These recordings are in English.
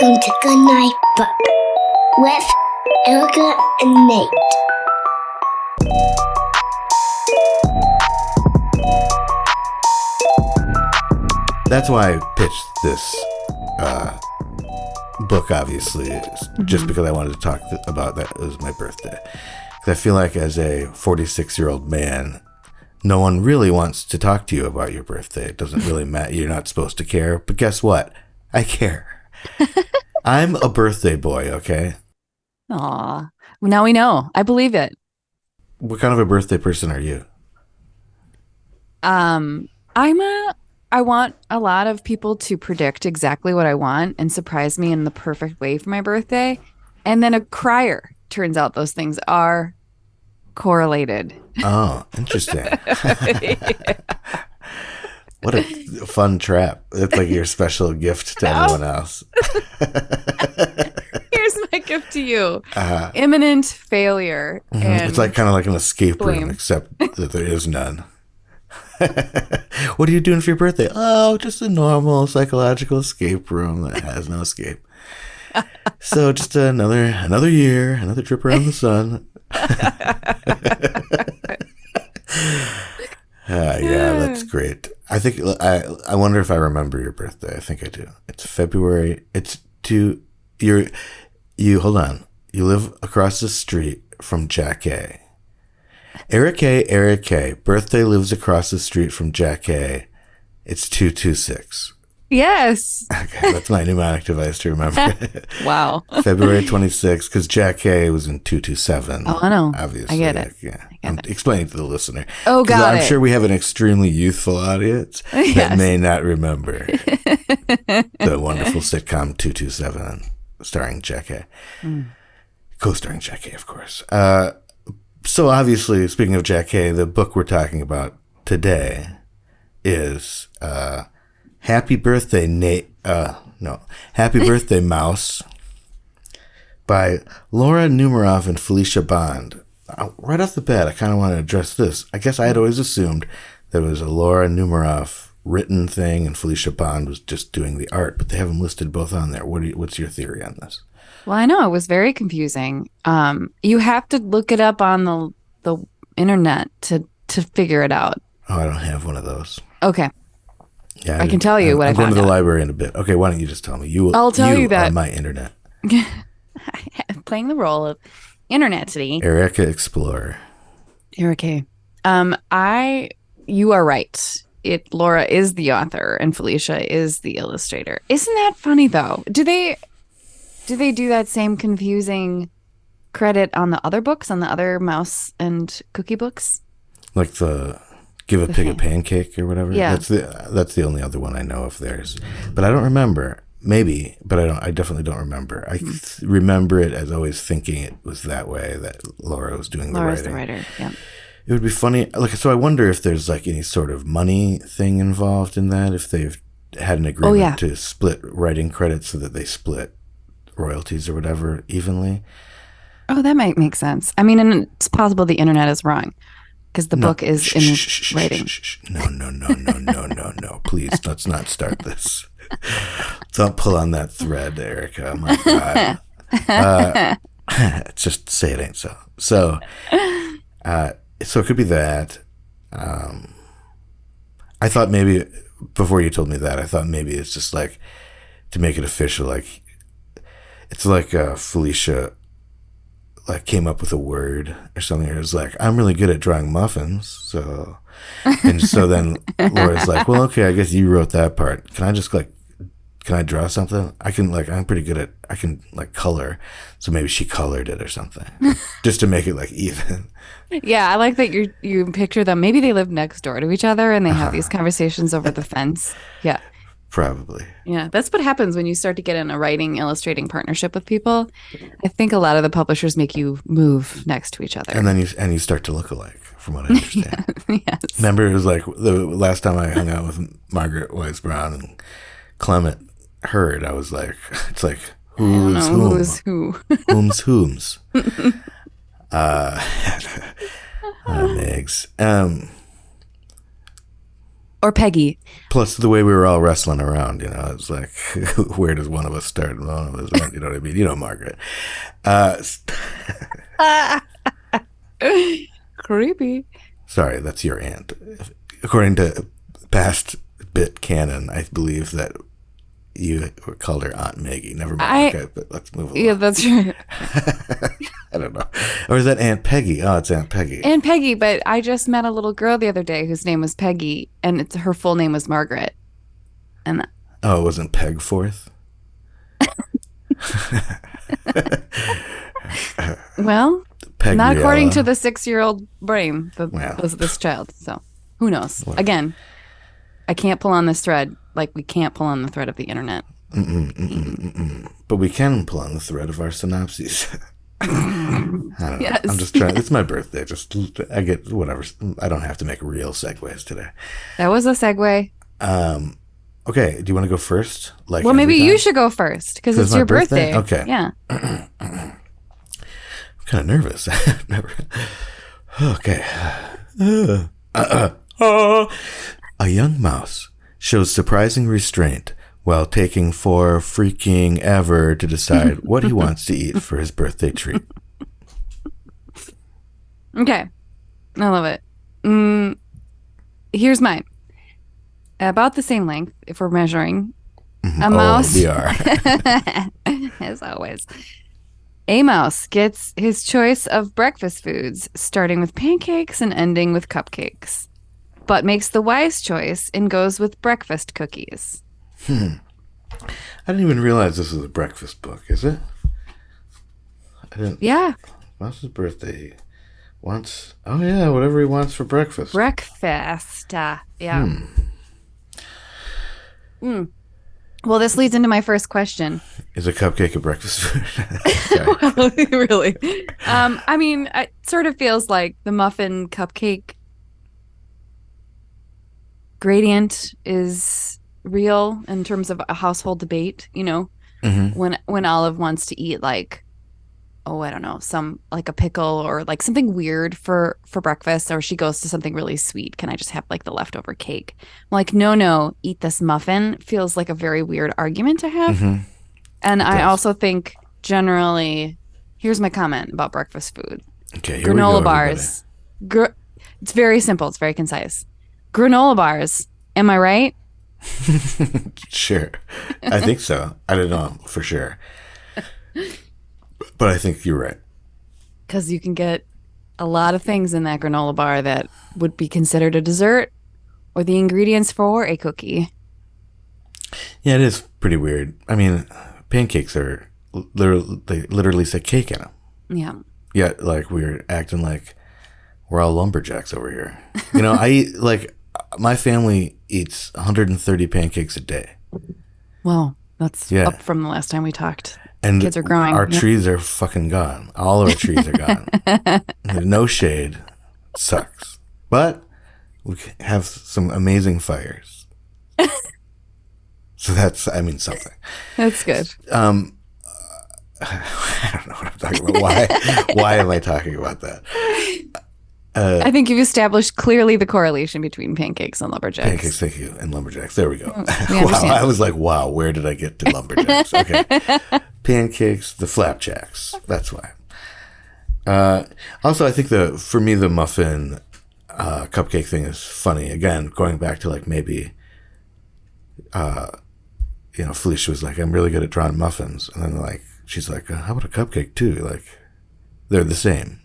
Welcome to Good Night Book with Erica and Nate. That's why I pitched this book, obviously, just because I wanted to talk about that. It was my birthday. Because I feel like as a 46-year-old man, no one really wants to talk to you about your birthday. It doesn't really matter. You're not supposed to care. But guess what? I care. I'm a birthday boy, okay? Aw. Well, now we know. I believe it. What kind of a birthday person are you? I want a lot of people to predict exactly what I want and surprise me in the perfect way for my birthday. And then a crier. Turns out those things are correlated. Oh, interesting. What a fun trap. It's like your special gift to everyone else. Here's my gift to you. Imminent failure. Mm-hmm. And it's like kind of like an escape blame. room, except that there is none. What are you doing for your birthday? Oh, just a normal psychological escape room that has no escape. So just another year, another trip around the sun. Yeah, that's great. I think I wonder if I remember your birthday. I think I do. It's February. You hold on. You live across the street from Jack A. Eric K. Birthday lives across the street from Jack A. It's 226. Yes. Okay, that's my mnemonic device to remember. Wow. February 26th, because Jack K was in 227. Oh, I know. Obviously. I get it. Yeah. I'm explaining to the listener. Oh, got it. I'm sure we have an extremely youthful audience that may not remember the wonderful sitcom 227 starring Jack A. Co-starring Jack A, of course. So obviously, speaking of Jack A, the book we're talking about today is Happy Birthday, Happy Birthday, Mouse by Laura Numeroff and Felicia Bond. Right off the bat, I kind of want to address this. I guess I had always assumed there was a Laura Numeroff written thing and Felicia Bond was just doing the art, but they have them listed both on there. What's your theory on this? Well, I know it was very confusing. You have to look it up on the internet to figure it out. Oh, I don't have one of those. Okay. Yeah, I can tell you what I found out. I'm going to the library in a bit. Okay, why don't you just tell me? I'll tell you that. On my internet. Playing the role of internet today. Erica Explorer. Erica. You are right. Laura is the author and Felicia is the illustrator. Isn't that funny though? Do they do that same confusing credit on the other books, on the other mouse and cookie books? Like the Give a Pig a Pancake or whatever? Yeah. That's the only other one I know of theirs. But I don't remember. Maybe, but I definitely don't remember. I remember it as always thinking it was that way, that Laura was doing the writing. Laura's the writer, yeah. It would be funny. So I wonder if there's like any sort of money thing involved in that, if they've had an agreement to split writing credits so that they split royalties or whatever evenly. Oh, that might make sense. I mean, and it's possible the internet is wrong because the book is in writing. No. Please, let's not start this. Don't pull on that thread, Erica. Oh my God. Just say it ain't so. So it could be that. I thought maybe, before you told me that, I thought maybe it's just like, to make it official, like, it's like Felicia like came up with a word or something. It was like, I'm really good at drawing muffins. So then Laura's like, well, okay, I guess you wrote that part. Can I draw something? I'm pretty good I can color. So maybe she colored it or something just to make it like even. Yeah. I like that you picture them. Maybe they live next door to each other and they have these conversations over the fence. Yeah. Probably. Yeah, that's what happens when you start to get in a writing, illustrating partnership with people. I think a lot of the publishers make you move next to each other. And then you start to look alike, from what I understand. Yes. Remember, it was like the last time I hung out with Margaret Weiss Brown and Clement Hurd, I was like, it's like, who's whom? Who's who? Whom's. Megs. Or Peggy. Plus, the way we were all wrestling around, it's like, where does one of us start and one of us end? You know what I mean? Margaret. Creepy. Sorry, that's your aunt. According to past bit canon, I believe that you called her Aunt Maggie. Never mind. Okay, but let's move on. Yeah, that's right. I don't know. Or is that Aunt Peggy? Oh, it's Aunt Peggy. Aunt Peggy, but I just met a little girl the other day whose name was Peggy, and her full name was Margaret. And it wasn't Pegforth? Well, Peg not Riella. according to the 6-year-old brain that was this child. So who knows? Whatever. Again, I can't pull on this thread like we can't pull on the thread of the internet. But we can pull on the thread of our synopses. I don't know. Yes. I'm just trying. It's my birthday. I get whatever. I don't have to make real segues today. That was a segue. Okay. Do you want to go first? Well, maybe you should go first because it's your birthday. Okay. Yeah. I'm kind of nervous. Never. Okay. A young mouse shows surprising restraint while taking for freaking ever to decide what he wants to eat for his birthday treat. Okay. I love it. Here's mine. About the same length, if we're measuring. A mouse. We are. As always. A mouse gets his choice of breakfast foods, starting with pancakes and ending with cupcakes, but makes the wise choice and goes with breakfast cookies. I didn't even realize this was a breakfast book, is it? I didn't. Yeah. Mouse's birthday. Wants, whatever he wants for breakfast. Breakfast. Yeah. Well, this leads into my first question. Is a cupcake a breakfast food? Well, really? I mean, it sort of feels like the muffin cupcake gradient is real in terms of a household debate, when Olive wants to eat like, I don't know, some like a pickle or like something weird for breakfast, or she goes to something really sweet. Can I just have like the leftover cake? I'm like, no, eat this muffin. Feels like a very weird argument to have. And I also think generally, here's my comment about breakfast food. Okay, here granola we go, bars. It's very simple. It's very concise. Granola bars. Am I right? Sure. I think so. I don't know for sure. But I think you're right. Because you can get a lot of things in that granola bar that would be considered a dessert or the ingredients for a cookie. Yeah, it is pretty weird. I mean, pancakes are they literally say cake in them. Yeah. Yet, like, we're acting like we're all lumberjacks over here. I eat, like, my family eats 130 pancakes a day. Well, that's up from the last time we talked. And kids are growing. Our trees are fucking gone. All of our trees are gone. There's no shade. It sucks. But we have some amazing fires. So that's, something. That's good. I don't know what I'm talking about. Why am I talking about that? I think you've established clearly the correlation between pancakes and lumberjacks. Pancakes, thank you, and lumberjacks. There we go. We Wow, I was like, wow, where did I get to lumberjacks? Okay. Pancakes, the flapjacks. That's why. Also, I think for me, the muffin cupcake thing is funny. Again, going back to like maybe, Felicia was like, I'm really good at drawing muffins. And then she's like, how about a cupcake too? Like, they're the same.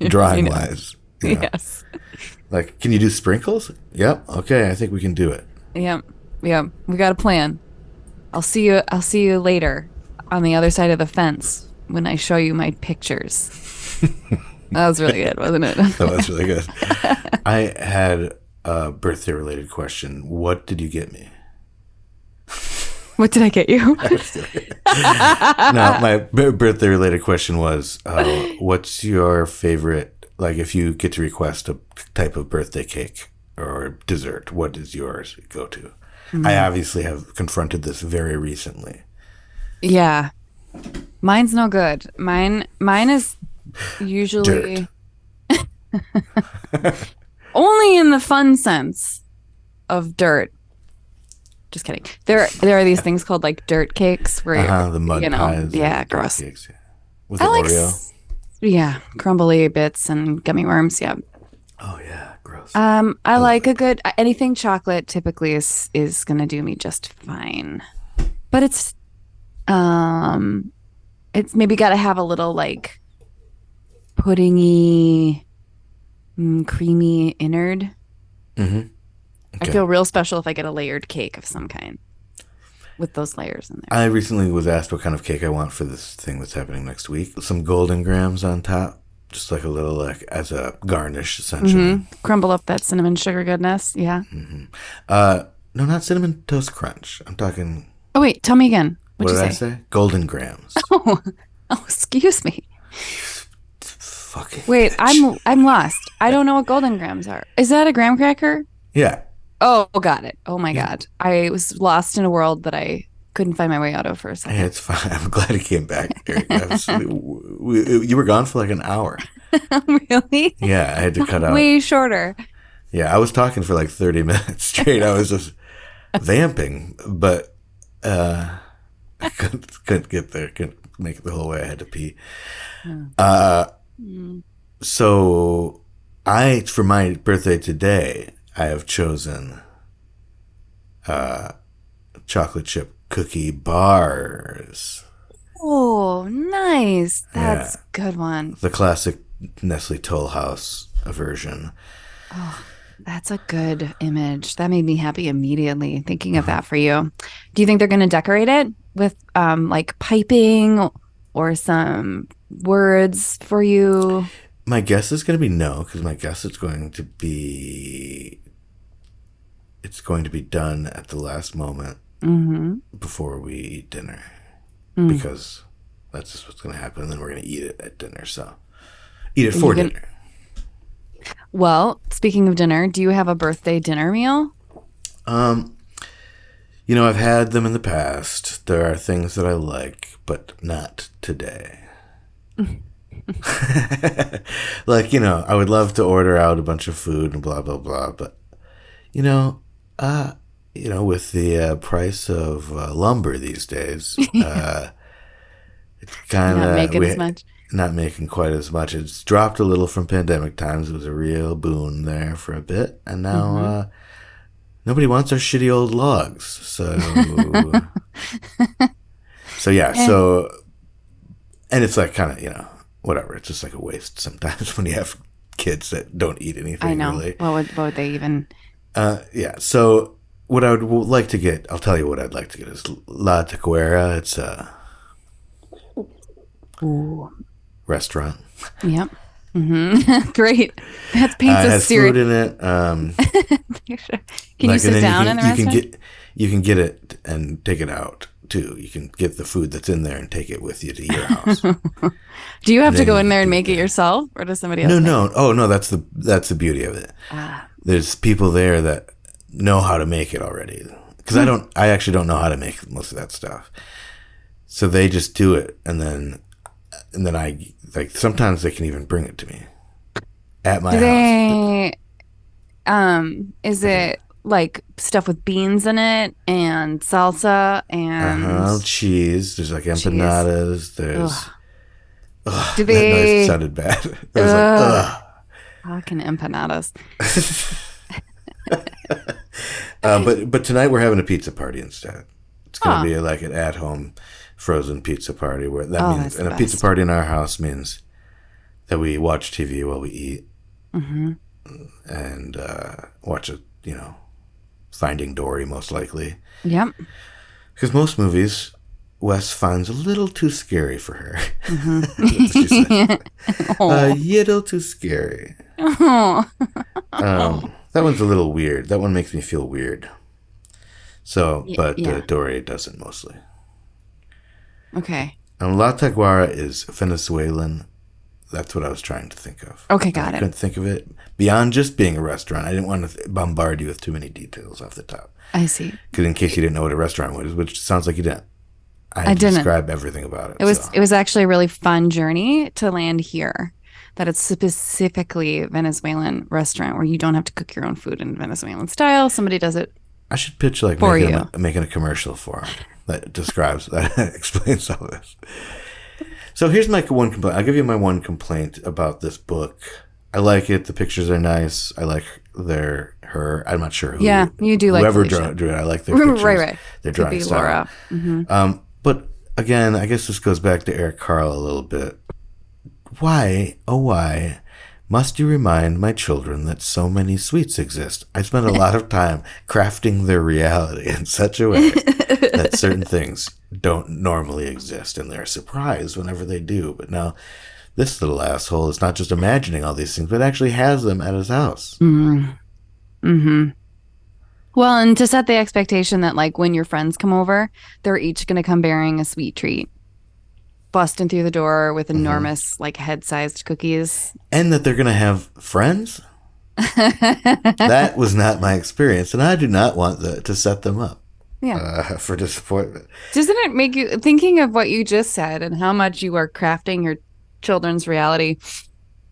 Drawing wise. Yes. Like, can you do sprinkles? Yep. Okay, I think we can do it. Yep. We got a plan. I'll see you later on the other side of the fence when I show you my pictures. That was really good, wasn't it? That was really good. I had a birthday related question. What did you get me? What did I get you? No, my birthday related question was, what's your favorite, like if you get to request a type of birthday cake or dessert, what is yours go to? I obviously have confronted this very recently. Yeah. Mine's no good. Mine is usually Only in the fun sense of dirt. Just kidding. There are these things called like dirt cakes where The mud pies. Yeah, and gross. Cakes, yeah. With the Oreo. Yeah, crumbly bits and gummy worms. Yeah. Oh yeah, gross. I like a good anything chocolate typically is gonna do me just fine. But it's maybe gotta have a little like puddingy, creamy innard. Mm-hmm. Okay. I feel real special if I get a layered cake of some kind with those layers in there. I recently was asked what kind of cake I want for this thing that's happening next week. Some golden grams on top, just like a little like as a garnish, essentially. Crumble up that cinnamon sugar goodness. Yeah. No, not cinnamon toast crunch. I'm talking. Oh wait, tell me again. What did I say? Golden grams. Oh, excuse me. Fucking. Wait, bitch. I'm lost. I don't know what golden grams are. Is that a graham cracker? Yeah. Oh, got it. Oh my God. I was lost in a world that I couldn't find my way out of for a second. Hey, it's fine. I'm glad he came back. You were gone for like an hour. Really? Yeah, I had to cut out. Way shorter. Yeah, I was talking for like 30 minutes straight. I was just vamping, but I couldn't get there. Couldn't make it the whole way. I had to pee. So for my birthday today, I have chosen chocolate chip cookie bars. Oh, nice. That's a good one. The classic Nestle Toll House version. Oh, that's a good image. That made me happy immediately thinking of that for you. Do you think they're going to decorate it with like piping or some words for you? My guess is going to be no, because my guess it's going to be done at the last moment before we eat dinner, because that's just what's going to happen. And then we're going to eat it at dinner. So eat it for dinner. Well, speaking of dinner, do you have a birthday dinner meal? I've had them in the past. There are things that I like, but not today. Like, I would love to order out a bunch of food and blah, blah, blah. But, with the price of lumber these days, it's kind of not making as much. Not making quite as much. It's dropped a little from pandemic times. It was a real boon there for a bit. And now nobody wants our shitty old logs. So, and it's like kind of, whatever. It's just like a waste sometimes when you have kids that don't eat anything. I know. Really. What would they even? So what I would like to get, I'll tell you what I'd like to get is La Tequera. It's a restaurant. Yep. Great. That paints a has serious. food in it. Can you sit down in the restaurant? You can get it and take it out too. You can get the food that's in there and take it with you to your house. Do you have to go in there and make it yourself, or does somebody else? No. Oh no, that's the beauty of it. There's people there that know how to make it already. Because I actually don't know how to make most of that stuff. So they just do it, and then I like sometimes they can even bring it to me at my house. Is it like stuff with beans in it and salsa and cheese? There's like empanadas. There's. Do they? That noise sounded bad. It was like fucking empanadas. But tonight we're having a pizza party instead. It's gonna be like an at-home frozen pizza party where that means, and a pizza party in our house means that we watch TV while we eat and watch Finding Dory most likely. Yep. Because most movies Wes finds a little too scary for her. A little too scary. That one's a little weird. That one makes me feel weird. So, but Dory doesn't mostly. Okay. And La Tequera is Venezuelan. That's what I was trying to think of. Okay, got it. I couldn't think of it beyond just being a restaurant. I didn't want to bombard you with too many details off the top. I see. Because in case you didn't know what a restaurant was, which sounds like you didn't. I didn't describe everything about it. It was actually a really fun journey to land here. that it's specifically Venezuelan restaurant where you don't have to cook your own food in Venezuelan style. Somebody does it. I should pitch like For making a commercial for him that describes that explains all this. So here's my one complaint. I'll give you my one complaint about this book. I like it. The pictures are nice. I like her. I'm not sure who. Yeah, you do like whoever Felicia. drew it. I like their pictures. Right. Their Could drawing be style. Laura. Mm-hmm. But again, I guess this goes back to Eric Carle a little bit. Why, oh why, must you remind my children that so many sweets exist? I spend a lot of time crafting their reality in such a way that certain things don't normally exist, and they're surprised whenever they do. But now, this little asshole is not just imagining all these things, but actually has them at his house. Mm-hmm. Well, and to set the expectation that, like, when your friends come over, they're each going to come bearing a sweet treat. Busting through the door with enormous, like, head-sized cookies. And that they're going to have friends? That was not my experience, and I do not want to set them up for disappointment. Doesn't it make you, thinking of what you just said and how much you are crafting your children's reality,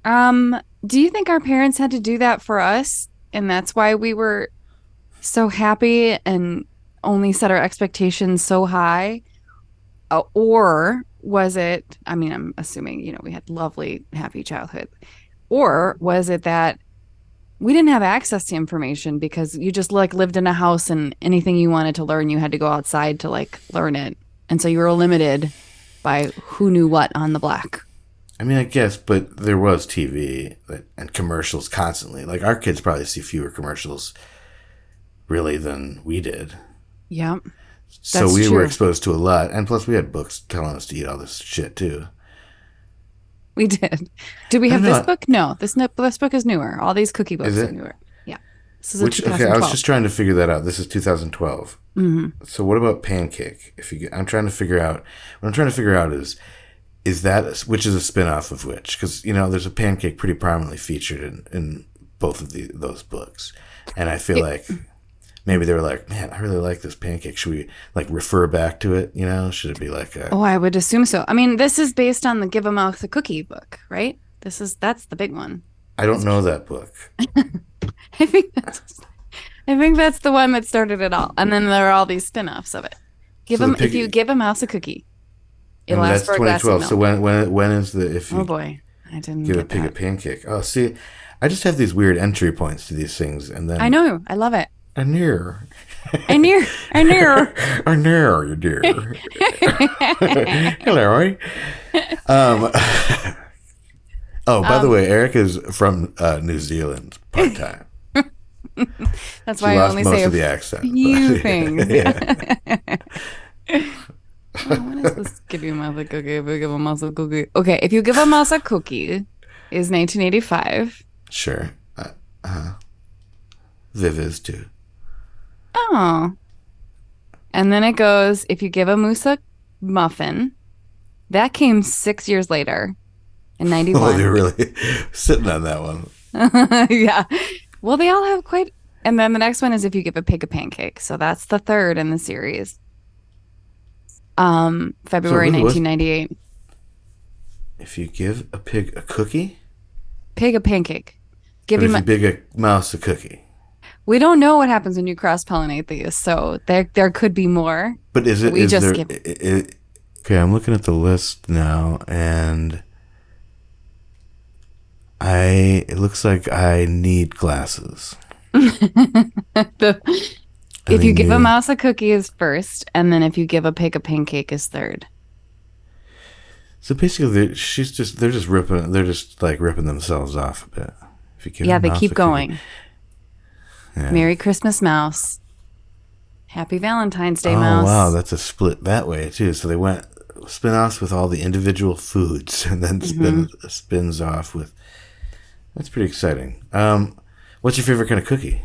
do you think our parents had to do that for us? And that's why we were so happy and only set our expectations so high? Or was it, I mean, I'm assuming, we had lovely, happy childhood. Or was it that we didn't have access to information because you just like lived in a house and anything you wanted to learn, you had to go outside to like learn it. And so you were limited by who knew what on the block. I mean, I guess, but there was TV and commercials constantly. Like, our kids probably see fewer commercials really than we did. Yeah. So we were exposed to a lot. And plus, we had books telling us to eat all this shit, too. We did. Do we have this book? No. This book is newer. All these cookie books are newer. Yeah. This is a 2012. Okay, I was just trying to figure that out. This is 2012. Mm-hmm. So what about Pancake? What I'm trying to figure out is that which is a spin-off of which? Because, there's a Pancake pretty prominently featured in both of those books. And I feel like maybe they were like, man, I really like this Pancake. Should we like refer back to it? Should it be like a... Oh, I would assume so. I mean, this is based on the Give a Mouse a Cookie book, right? That's the big one. I don't know that book. I think that's the one that started it all. And then there are all these spin-offs of it. If you give a mouse a cookie, it'll ask for a glass of milk. So when is the... if you Oh boy, I didn't give a pig a pancake. Oh, see, I just have these weird entry points to these things, and then... I know, I love it. I near, you dear. Hello. By the way, Eric is from New Zealand part-time. That's why I only say of the accent. Few things. When is this? Give you a mouse a cookie. If you give a mouse a cookie. Okay, if you give a mouse a cookie is 1985. Sure. Viv is too. Oh. And then it goes, if you give a moose a muffin, that came 6 years later in 91. Oh, they're really sitting on that one. Yeah. Well, they all have quite... And then the next one is if you give a pig a pancake. So that's the third in the series. February 1998. If you give a pig a cookie? Pig a pancake. If you give a mouse a cookie? We don't know what happens when you cross-pollinate these, so there could be more. But is it... Okay, I'm looking at the list now, and... It looks like I need glasses. If you give a mouse a cookie is first, and then if you give a pig a pancake is third. So basically, they're just ripping themselves off a bit. If you give they keep going. Yeah. Merry Christmas, Mouse. Happy Valentine's Day, Mouse. Oh, wow, that's a split that way, too. So they went spin-offs with all the individual foods, and then spins off with... That's pretty exciting. What's your favorite kind of cookie?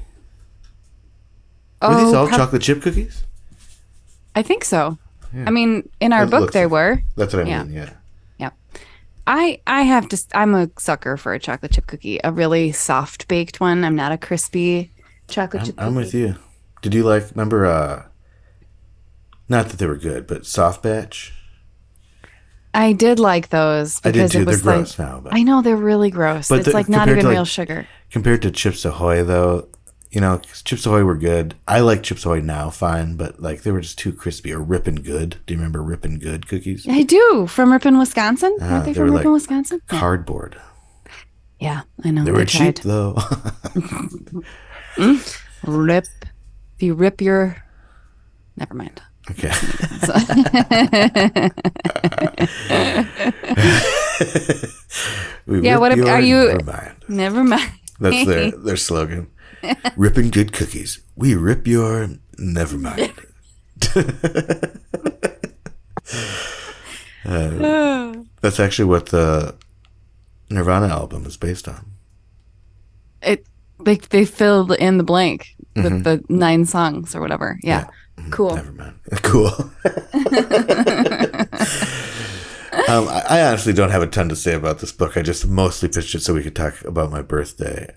Were these all chocolate chip cookies? I think so. Yeah. I mean, in our book they were. That's what I mean, yeah. Yeah. I'm a sucker for a chocolate chip cookie. A really soft baked one. I'm not a crispy chocolate chip cookie. I'm with you. Did you remember, not that they were good, but Soft Batch? I did like those I did because too. it was They're like gross now, but I know they're really gross. But It's like not compared even to, real like, sugar. compared to Chips Ahoy, though, 'cause Chips Ahoy were good. I like Chips Ahoy now, fine, but like they were just too crispy. Or Rippin' Good. Do you remember Rippin' Good cookies? I do from Ripon, Wisconsin. Aren't they They from were Ripon, like Wisconsin? Yeah. cardboard. Yeah, I know. They I were tried. cheap though. Rip. If you rip your. Never mind. Okay. We Yeah. rip What your, are you? never mind. Never mind. That's their slogan. Rippin' Good cookies. We rip your, never mind. That's actually what the Nirvana album is based on. It. They filled in the blank with the 9 songs or whatever. Yeah. Cool. Never mind. Cool. I honestly don't have a ton to say about this book. I just mostly pitched it so we could talk about my birthday.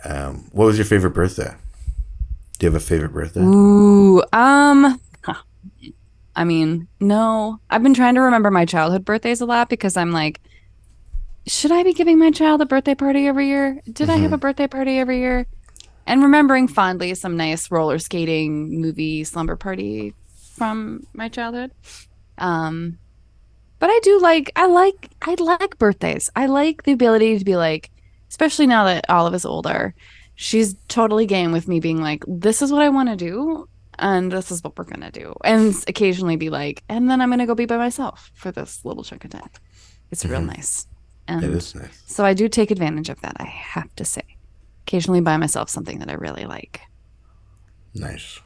What was your favorite birthday? Do you have a favorite birthday? Ooh. I mean, no. I've been trying to remember my childhood birthdays a lot because I'm like, should I be giving my child a birthday party every year? Did I have a birthday party every year? And remembering fondly some nice roller skating movie slumber party from my childhood. But I like birthdays. I like the ability to be like, especially now that Olive is older, she's totally game with me being like, this is what I want to do, and this is what we're gonna do. And occasionally be like, and then I'm gonna go be by myself for this little chunk of time. It's real nice. And It is nice. so I do take advantage of that, I have to say. Occasionally buy myself something that I really like. Nice.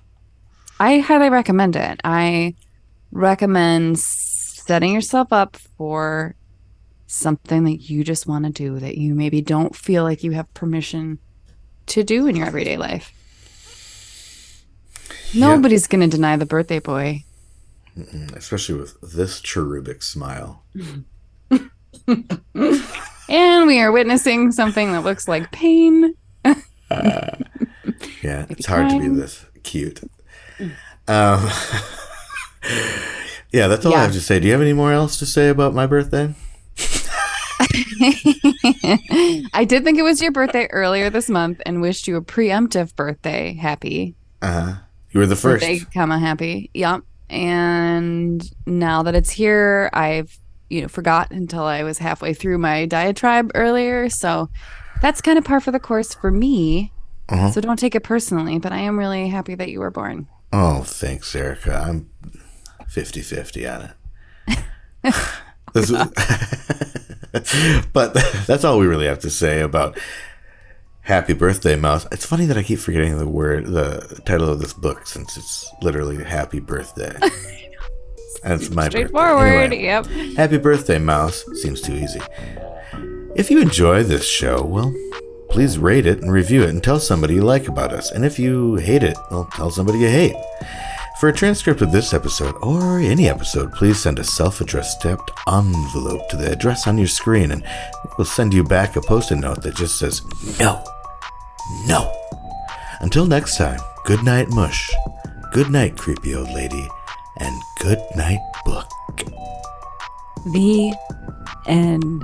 I highly recommend it. I recommend setting yourself up for something that you just want to do that you maybe don't feel like you have permission to do in your everyday life. Nobody's going to deny the birthday boy. Especially with this cherubic smile. And we are witnessing something that looks like pain. Yeah, it's hard to be this cute. Yeah, that's all I have to say. Do you have any more else to say about my birthday? I did think it was your birthday earlier this month and wished you a preemptive birthday. Happy. You were the first. Birthday, comma, happy. Yep. And now that it's here, I've forgot until I was halfway through my diatribe earlier. So that's kind of par for the course for me. So don't take it personally, but I am really happy that you were born. Oh, thanks, Erica. I'm 50-50 on it. But that's all we really have to say about Happy Birthday, Mouse. It's funny that I keep forgetting the title of this book, since it's literally Happy Birthday. And it's my Straightforward. Anyway, Yep. Happy Birthday, Mouse. Seems too easy. If you enjoy this show, well, please rate it and review it and tell somebody you like about us. And if you hate it, well, tell somebody you hate. For a transcript of this episode, or any episode, please send a self-addressed stamped envelope to the address on your screen, and we'll send you back a post-it note that just says, no, no. Until next time, good night, mush. Good night, creepy old lady. And good night, book. The end.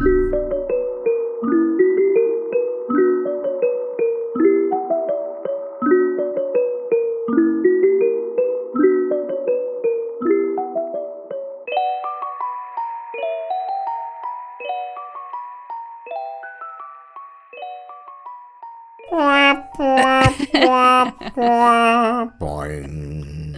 Boing.